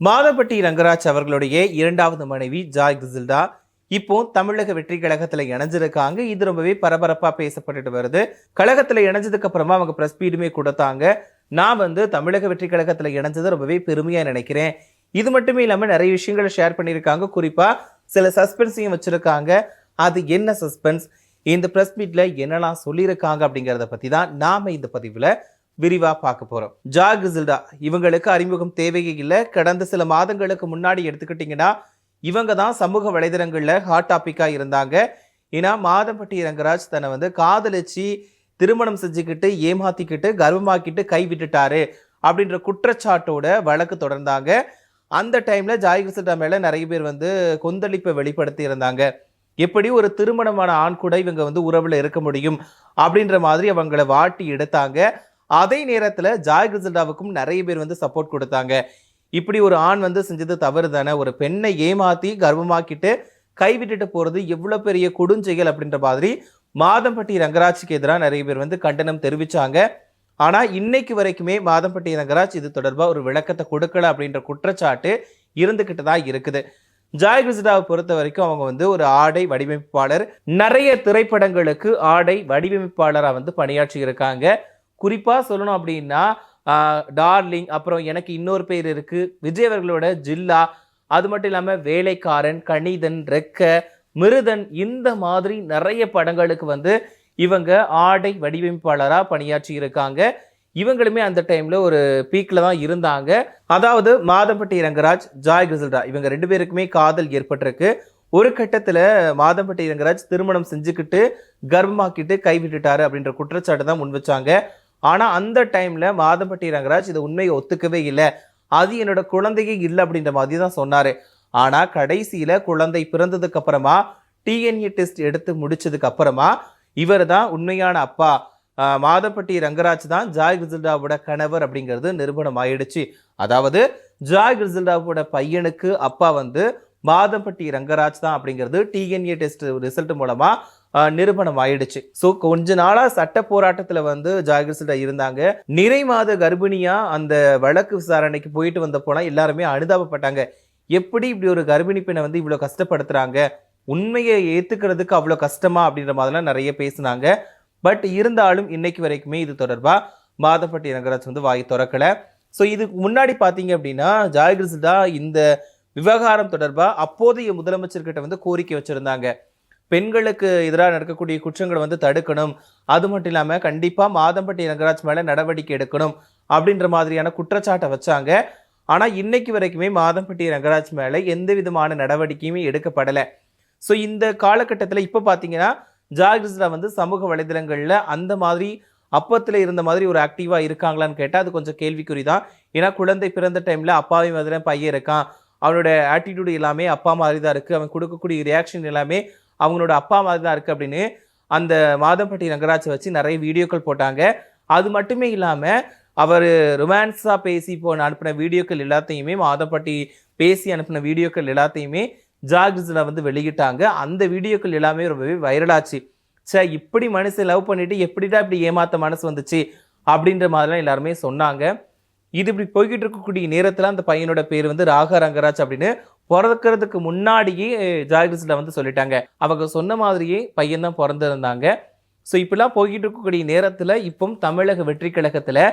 மாதம்பட்டி ரங்கராஜ் அவர்களுடைய இரண்டாவது மனைவி ஜாய் கிசில்டா இப்போ தமிழக வெற்றி கழகத்துல இணைஞ்சிருக்காங்க. இது ரொம்பவே பரபரப்பா பேசப்பட்டுட்டு வருது. கழகத்துல இணைஞ்சதுக்கு அப்புறமா அவங்க பிரஸ் மீடுமே கொடுத்தாங்க. நான் தமிழக வெற்றி கழகத்துல இணைஞ்சதை ரொம்பவே பெருமையா நினைக்கிறேன். இது மட்டுமே இல்லாம நிறைய விஷயங்களை ஷேர் பண்ணியிருக்காங்க. குறிப்பா சில சஸ்பென்ஸையும் வச்சிருக்காங்க. அது என்ன சஸ்பென்ஸ், இந்த பிரஸ் மீட்ல என்னெல்லாம் சொல்லியிருக்காங்க அப்படிங்கிறத பத்தி தான் நாம இந்த பதிவுல விரிவா பார்க்க போறோம். ஜாய் கிசில்டா இவங்களுக்கு அறிமுகம் தேவையே இல்லை. கடந்த சில மாதங்களுக்கு முன்னாடி எடுத்துக்கிட்டீங்கன்னா இவங்க தான் சமூக வலைதளங்கள்ல ஹாட் டாபிக்கா இருந்தாங்க. ஏன்னா மாதம்பட்டி ரங்கராஜ் தன்னை காதலிச்சு திருமணம் செஞ்சுக்கிட்டு ஏமாத்திக்கிட்டு கர்ப்பமாக்கிட்டு கை விட்டுட்டாரு அப்படின்ற குற்றச்சாட்டோட வழக்கு தொடர்ந்தாங்க. அந்த டைம்ல ஜாய் கிசில்டா மேல நிறைய பேர் கொந்தளிப்பை வெளிப்படுத்தி இருந்தாங்க. எப்படி ஒரு திருமணமான ஆண் கூட இவங்க உறவுல இருக்க முடியும் அப்படின்ற மாதிரி அவங்கள வாட்டி எடுத்தாங்க. அதே நேரத்தில் ஜாய் கிசில்டாவுக்கும் நிறைய பேர் சப்போர்ட் கொடுத்தாங்க. இப்படி ஒரு ஆண் செஞ்சது தவறு தானே, ஒரு பெண்ணை ஏமாத்தி கர்ப்பமாக்கிட்டு கைவிட்டுட்டு போறது எவ்வளவு பெரிய கொடுஞ்செயல் அப்படின்ற மாதிரி மாதம்பட்டி ரங்கராஜுக்கு எதிராக நிறைய பேர் கண்டனம் தெரிவிச்சாங்க. ஆனா இன்னைக்கு வரைக்குமே மாதம்பட்டி ரங்கராஜ் இது தொடர்பாக ஒரு விளக்கத்தை கொடுக்கல அப்படின்ற குற்றச்சாட்டு இருந்துகிட்டு தான் இருக்குது. ஜாய் கிசில்டாவை பொறுத்த வரைக்கும் அவங்க ஒரு ஆடை வடிவமைப்பாளர், நிறைய திரைப்படங்களுக்கு ஆடை வடிவமைப்பாளராக பணியாற்றி இருக்காங்க. குறிப்பா சொல்லணும் அப்படின்னா டார்லிங், அப்புறம் எனக்கு இன்னொரு பேர் இருக்கு, விஜய் அவர்களோட ஜில்லா, அது மட்டும் இல்லாம வேலைக்காரன், கணிதன், ரெக்க, மிருதன், இந்த மாதிரி நிறைய படங்களுக்கு இவங்க ஆடை வடிவமைப்பாளரா பணியாற்றி இருக்காங்க. இவங்களுமே அந்த டைம்ல ஒரு பீக்ல தான் இருந்தாங்க. அதாவது மாதம்பட்டி ரங்கராஜ், ஜாய் கிசில்டா இவங்க ரெண்டு பேருக்குமே காதல் ஏற்பட்டிருக்கு. ஒரு கட்டத்துல மாதம்பட்டி ரங்கராஜ் திருமணம் செஞ்சுக்கிட்டு கர்ப்பமாக்கிட்டு கைவிட்டுட்டாரு அப்படின்ற குற்றச்சாட்டு தான் முன் வச்சாங்க. ஆனா அந்த டைம்ல மாதம்பட்டி ரங்கராஜ் இதை உண்மையை ஒத்துக்கவே இல்லை. அது என்னோட குழந்தையே இல்லை அப்படின்ற மாதிரி தான் சொன்னாரு. ஆனா கடைசியில குழந்தை பிறந்ததுக்கு அப்புறமா டிஎன்ஏ டெஸ்ட் எடுத்து முடிச்சதுக்கு அப்புறமா இவர் தான் உண்மையான அப்பா, மாதம்பட்டி ரங்கராஜ் தான் ஜாய் கிசில்டாவோட கணவர் அப்படிங்கிறது நிரூபணம் ஆயிடுச்சு. அதாவது ஜாய் கிசில்டாவோட பையனுக்கு அப்பா மாதம்பட்டி ரங்கராஜ் தான் அப்படிங்கிறது டிஎன்ஏ டெஸ்ட் ரிசல்ட் மூலமா நிரூபணம் ஆயிடுச்சு. ஸோ கொஞ்ச நாளா சட்ட போராட்டத்துல ஜாய் கிசில்டா இருந்தாங்க. நிறை மாத கர்ப்பிணியா அந்த வழக்கு விசாரணைக்கு போயிட்டு வந்த போனா எல்லாருமே அனுதாபப்பட்டாங்க. எப்படி இப்படி ஒரு கர்ப்பிணி பெண்ணை இவ்வளவு கஷ்டப்படுத்துறாங்க, உண்மையை ஏத்துக்கிறதுக்கு அவ்வளவு கஷ்டமா அப்படின்ற மாதிரிலாம் நிறைய பேசினாங்க. பட் இருந்தாலும் இன்னைக்கு வரைக்குமே இது தொடர்பா மாதம்பட்டி ரங்கராஜ் வாய் திறக்கல. ஸோ இதுக்கு முன்னாடி பாத்தீங்க அப்படின்னா ஜாய் கிசில்டா இந்த விவகாரம் தொடர்பா அப்போதைய முதலமைச்சர்கிட்ட கோரிக்கை வச்சிருந்தாங்க. பெண்களுக்கு எதிராக நடக்கக்கூடிய குற்றங்களை தடுக்கணும், அது மட்டும் இல்லாம கண்டிப்பா மாதம்பட்டி ரங்கராஜ் மேல நடவடிக்கை எடுக்கணும் அப்படின்ற மாதிரியான குற்றச்சாட்டை வச்சாங்க. ஆனா இன்னைக்கு வரைக்குமே மாதம்பட்டி ரங்கராஜ் மேல எந்த விதமான நடவடிக்கையுமே எடுக்கப்படலை. ஸோ இந்த காலகட்டத்தில் இப்போ பார்த்தீங்கன்னா ஜாய் கிசில்டா சமூக வலைதளங்கள்ல அந்த மாதிரி அப்பத்துல இருந்த மாதிரி ஒரு ஆக்டிவா இருக்காங்களான்னு கேட்டால் அது கொஞ்சம் கேள்விக்குறி தான். ஏன்னா குழந்தை பிறந்த டைம்ல அப்பாவை மாதிரி பையன் இருக்கான், அவனோட ஆட்டிடியூடு எல்லாமே அப்பா மாதிரி தான் இருக்கு, அவன் கொடுக்கக்கூடிய ரியாக்ஷன் எல்லாமே அவங்களோட அப்பா மாதிரி தான் இருக்கு அப்படின்னு அந்த மாதம்பட்டி ரங்கராஜை வச்சு நிறைய வீடியோக்கள் போட்டாங்க. அது மட்டுமே இல்லாம அவர் ரொமான்ஸா பேசி அனுப்பின வீடியோக்கள் எல்லாத்தையுமே, மாதம்பட்டி பேசி அனுப்பின வீடியோக்கள் எல்லாத்தையுமே ஜாய் கிசில்டா வெளியிட்டாங்க. அந்த வீடியோக்கள் எல்லாமே ரொம்பவே வைரலாச்சு. இப்படி மனசை லவ் பண்ணிட்டு எப்படிதான் இப்படி ஏமாத்த மனசு வந்துச்சு அப்படின்ற மாதிரிலாம் எல்லாருமே சொன்னாங்க. இது இப்படி போய்கிட்டு இருக்கக்கூடிய நேரத்தில் அந்த பையனோட பேர் ராகா ரங்கராஜ் அப்படின்னு பிறக்கிறதுக்கு முன்னாடியே ஜாய் கிசில்டா சொல்லிட்டாங்க. அவங்க சொன்ன மாதிரியே பையன் தான் பிறந்திருந்தாங்க. ஸோ இப்படிலாம் போய்கிட்டு இருக்கக்கூடிய நேரத்தில் இப்போ தமிழக வெற்றி கழகத்தில்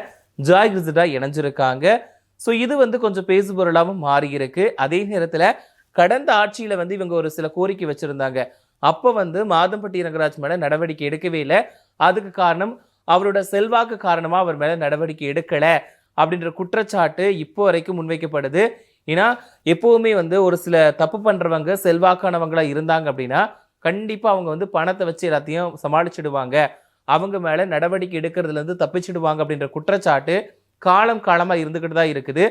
ஜாய் கிசில்டா இணைஞ்சிருக்காங்க. ஸோ இது கொஞ்சம் பேசுபொருளாகவும் மாறி இருக்கு. அதே நேரத்தில் கடந்த ஆட்சியில் இவங்க ஒரு சில கோரிக்கை வச்சிருந்தாங்க. அப்போ மாதம்பட்டி ரங்கராஜ் மேல நடவடிக்கை எடுக்கவே இல்லை. அதுக்கு காரணம் அவரோட செல்வாக்கு காரணமா அவர் மேல நடவடிக்கை எடுக்கல அப்படின்ற குற்றச்சாட்டு இப்போ வரைக்கும் முன்வைக்கப்படுது. ஏன்னா எப்பவுமே ஒரு சில தப்பு பண்றவங்க செல்வாக்கானவங்களா இருந்தாங்க அப்படின்னா கண்டிப்பா அவங்க பணத்தை வச்சு எல்லாத்தையும் சமாளிச்சிடுவாங்க, அவங்க மேல நடவடிக்கை எடுக்கிறதுல இருந்து தப்பிச்சிடுவாங்க அப்படின்ற குற்றச்சாட்டு காலம் காலமா இருந்துகிட்டு தான் இருக்குது.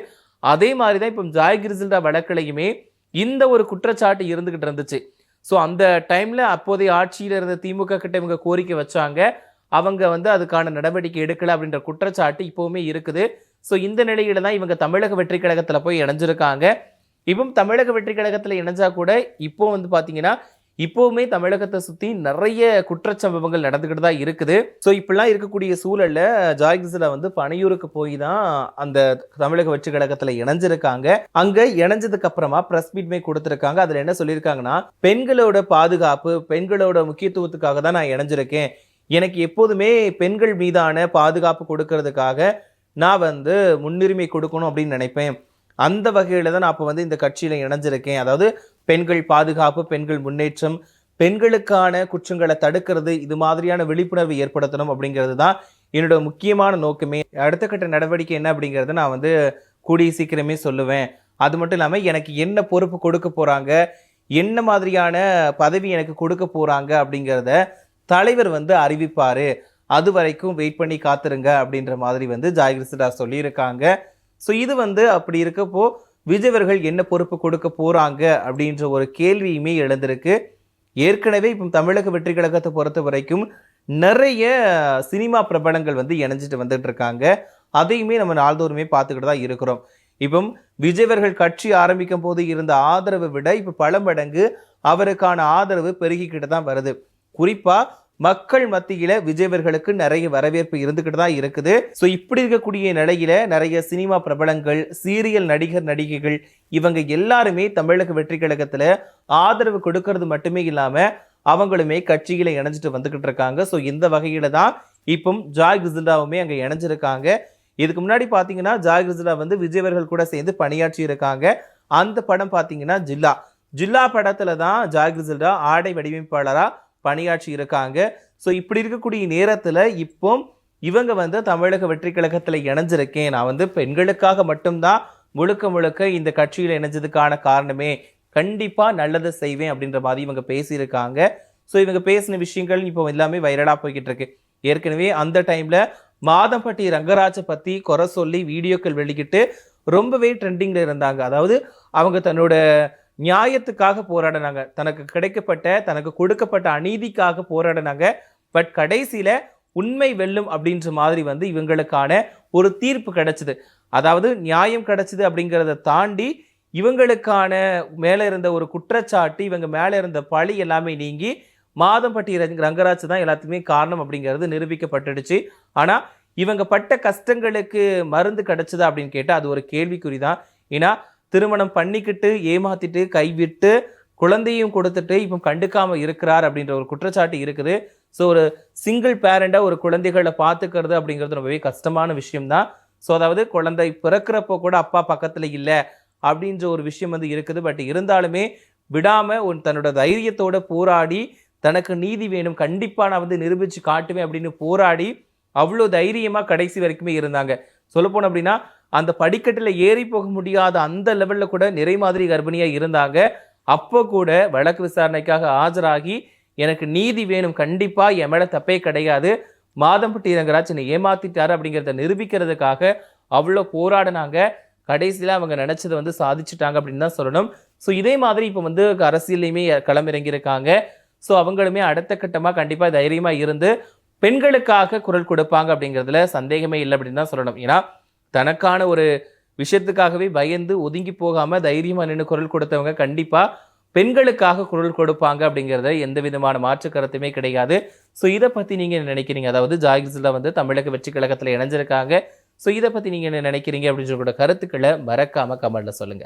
அதே மாதிரிதான் இப்போ ஜாய் கிசில்டா வழக்கிலையுமே இந்த ஒரு குற்றச்சாட்டு இருந்துகிட்டு இருந்துச்சு. ஸோ அந்த டைம்ல அப்போதைய ஆட்சியில இருந்த திமுக கிட்ட இவங்க கோரிக்கை வச்சாங்க, அவங்க அதுக்கான நடவடிக்கை எடுக்கல அப்படின்ற குற்றச்சாட்டு இப்பவுமே இருக்குது. ஸோ இந்த நிலையில தான் இவங்க தமிழக வெற்றி கழகத்துல போய் இணைஞ்சிருக்காங்க. இப்போ தமிழக வெற்றி கழகத்துல இணைஞ்சா கூட இப்போ பாத்தீங்கன்னா இப்போவுமே தமிழகத்தை சுத்தி நிறைய குற்றச்சம்பவங்கள் நடந்துகிட்டு தான் இருக்குது. ஸோ இப்படிலாம் இருக்கக்கூடிய சூழல்ல ஜாய் கிசிலா வந்து பனையூருக்கு போய் தான் அந்த தமிழக வெற்றி கழகத்துல இணைஞ்சிருக்காங்க. அங்க இணைஞ்சதுக்கு அப்புறமா பிரஸ் மீட்மே கொடுத்திருக்காங்க. அதுல என்ன சொல்லியிருக்காங்கன்னா, பெண்களோட பாதுகாப்பு, பெண்களோட முக்கியத்துவத்துக்காக தான் நான் இணைஞ்சிருக்கேன். எனக்கு எப்போதுமே பெண்கள் மீதான பாதுகாப்பு கொடுக்கறதுக்காக நான் வந்து முன்னுரிமை கொடுக்கணும் அப்படின்னு நினைப்பேன். அந்த வகையில தான் நான் அப்போ வந்து இந்த கட்சியில இணைஞ்சிருக்கேன். அதாவது பெண்கள் பாதுகாப்பு, பெண்கள் முன்னேற்றம், பெண்களுக்கான குற்றங்களை தடுக்கிறது, இது மாதிரியான விழிப்புணர்வு ஏற்படுத்தணும் அப்படிங்கிறது தான் என்னோட முக்கியமான நோக்கமே. அடுத்த கட்ட நடவடிக்கை என்ன அப்படிங்கிறத நான் வந்து கூடிய சீக்கிரமே சொல்லுவேன். அது மட்டும் இல்லாமல் எனக்கு என்ன பொறுப்பு கொடுக்க போறாங்க, என்ன மாதிரியான பதவி எனக்கு கொடுக்க போறாங்க அப்படிங்கிறத தலைவர் வந்து அறிவிப்பாரு. அது வரைக்கும் வெயிட் பண்ணி காத்துருங்க அப்படின்ற மாதிரி வந்து ஜாய் கிசிலா சொல்லியிருக்காங்க. ஸோ இது வந்து அப்படி இருக்கப்போ விஜய் அவர்கள் என்ன பொறுப்பு கொடுக்க போறாங்க அப்படின்ற ஒரு கேள்வியுமே எழுந்திருக்கு. ஏற்கனவே இப்போ தமிழக வெற்றி கழகத்தை பொறுத்த வரைக்கும் நிறைய சினிமா பிரபலங்கள் வந்து இணைஞ்சிட்டு வந்துட்டு இருக்காங்க. அதையுமே நம்ம நாள்தோறுமே பார்த்துக்கிட்டு தான் இருக்கிறோம். இப்போ விஜய் அவர்கள் கட்சி ஆரம்பிக்கும் போது இருந்த ஆதரவை விட இப்போ பல மடங்கு அவருக்கான ஆதரவு பெருகிக்கிட்டு தான் வருது. குறிப்பா மக்கள் மத்தியில விஜய் அவர்களுக்கு நிறைய வரவேற்பு இருந்துகிட்டு தான் இருக்குது. ஸோ இப்படி இருக்கக்கூடிய நிலையில நிறைய சினிமா பிரபலங்கள், சீரியல் நடிகர் நடிகைகள் இவங்க எல்லாருமே தமிழக வெற்றி கழகத்துல ஆதரவு கொடுக்கறது மட்டுமே இல்லாம அவங்களுமே கட்சியில இணைஞ்சிட்டு வந்துகிட்டு இருக்காங்க. ஸோ இந்த வகையில தான் இப்போ ஜாய் கிசிலாவுமே அங்க இணைஞ்சிருக்காங்க. இதுக்கு முன்னாடி பாத்தீங்கன்னா ஜாய் கிசிலா வந்து விஜய் அவர்கள் கூட சேர்ந்து பணியாற்றி இருக்காங்க. அந்த படம் பாத்தீங்கன்னா ஜில்லா படத்துல தான் ஜாய் கிசிலா ஆடை வடிவமைப்பாளரா பணியாற்றி இருக்காங்க. ஸோ இப்படி இருக்கக்கூடிய நேரத்தில் இப்போ இவங்க வந்து தமிழக வெற்றி கழகத்தில் இணைஞ்சிருக்கேன், நான் வந்து பெண்களுக்காக மட்டும்தான் முழுக்க முழுக்க இந்த கட்சியில் இணைஞ்சதுக்கான காரணமே, கண்டிப்பாக நல்லதை செய்வேன் அப்படின்ற மாதிரி இவங்க பேசியிருக்காங்க. ஸோ இவங்க பேசின விஷயங்கள் இப்போ எல்லாமே வைரலாக போய்கிட்டு இருக்கு. ஏற்கனவே அந்த டைமில் மாதம்பட்டி ரங்கராஜை பற்றி குறை சொல்லி வீடியோக்கள் வெளியிட்டு ரொம்பவே ட்ரெண்டிங்கில் இருந்தாங்க. அதாவது அவங்க தன்னோட நியாயத்துக்காக போராடினாங்க, தனக்கு கொடுக்கப்பட்ட அநீதிக்காக போராடினாங்க. பட் கடைசியில உண்மை வெல்லும் அப்படின்ற மாதிரி வந்து இவங்களுக்கான ஒரு தீர்ப்பு கிடைச்சது. அதாவது நியாயம் கிடைச்சது அப்படிங்கிறத தாண்டி இவங்களுக்கான மேல இருந்த ஒரு குற்றச்சாட்டு, இவங்க மேல இருந்த பழி எல்லாமே நீங்கி மாதம்பட்டி ரங்கராஜ் தான் எல்லாத்துக்குமே காரணம் அப்படிங்கிறது நிரூபிக்கப்பட்டுடுச்சு. ஆனா இவங்க பட்ட கஷ்டங்களுக்கு மருந்து கிடைச்சதா அப்படின்னு கேட்டா அது ஒரு கேள்விக்குறிதான். ஏன்னா திருமணம் பண்ணிக்கிட்டு ஏமாத்திட்டு கைவிட்டு குழந்தையும் கொடுத்துட்டு இப்போ கண்டுக்காம இருக்கிறார் அப்படின்ற ஒரு குற்றச்சாட்டு இருக்குது. ஸோ ஒரு சிங்கிள் பேரண்டா ஒரு குழந்தைகளை பார்த்துக்கிறது அப்படிங்கிறது ரொம்பவே கஷ்டமான விஷயம்தான். ஸோ அதாவது குழந்தை பிறக்கிறப்போ கூட அப்பா பக்கத்துல இல்லை அப்படின்ற ஒரு விஷயம் வந்து இருக்குது. பட் இருந்தாலுமே விடாம தன்னோட தைரியத்தோட போராடி தனக்கு நீதி வேணும், கண்டிப்பா நான் வந்து நிரூபிச்சு காட்டுவேன் அப்படின்னு போராடி அவ்வளோ தைரியமா கடைசி வரைக்குமே இருந்தாங்க. சொல்லப்போனோம் அப்படின்னா அந்த படிக்கட்டில் ஏறி போக முடியாத அந்த லெவலில் கூட நிறை மாதிரி கர்ப்பிணியாக இருந்தாங்க. அப்போ கூட வழக்கு விசாரணைக்காக ஆஜராகி எனக்கு நீதி வேணும், கண்டிப்பாக என் மேலே தப்பே கிடையாது, மாதம்பட்டி ரங்கராஜ் என்னை ஏமாத்திட்டாரு அப்படிங்கிறத நிரூபிக்கிறதுக்காக அவ்வளோ போராடினாங்க. கடைசியில் அவங்க நினச்சதை வந்து சாதிச்சுட்டாங்க அப்படின்னு தான் சொல்லணும். ஸோ இதே மாதிரி இப்போ வந்து அரசியலையுமே களமிறங்கியிருக்காங்க. ஸோ அவங்களுமே அடுத்த கட்டமாக கண்டிப்பாக தைரியமாக இருந்து பெண்களுக்காக குரல் கொடுப்பாங்க அப்படிங்கிறதுல சந்தேகமே இல்லை அப்படின்னு தான் சொல்லணும். ஏன்னா தனக்கான ஒரு விஷயத்துக்காகவே பயந்து ஒதுங்கி போகாம தைரியமா நின்று குரல் கொடுத்தவங்க கண்டிப்பா பெண்களுக்காக குரல் கொடுப்பாங்க அப்படிங்கிறத எந்த விதமான மாற்று கருத்துமே கிடையாது. ஸோ இதை பத்தி நீங்க என்ன நினைக்கிறீங்க? அதாவது ஜாய் கிசிலா வந்து தமிழக வெற்றி கழகத்துல இணைஞ்சிருக்காங்க. ஸோ இதை பத்தி நீங்க என்ன நினைக்கிறீங்க அப்படின்னு சொல்லிய கருத்துக்களை மறக்காம கமெண்ட்ல சொல்லுங்க.